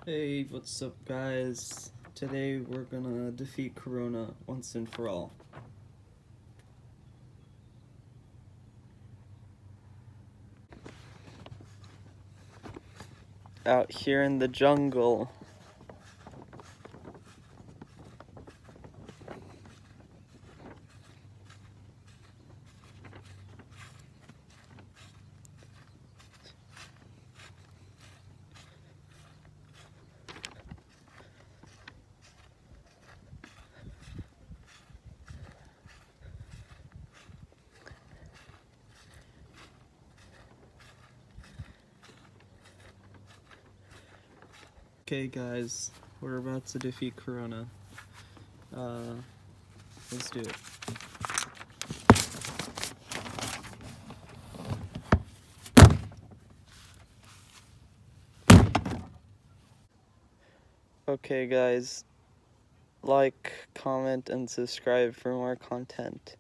Hey, what's up guys? Today we're gonna defeat Corona once and for all. Out here in the jungle. Okay guys, we're about to defeat Corona. Let's do it. Okay guys, like, comment, and subscribe for more content.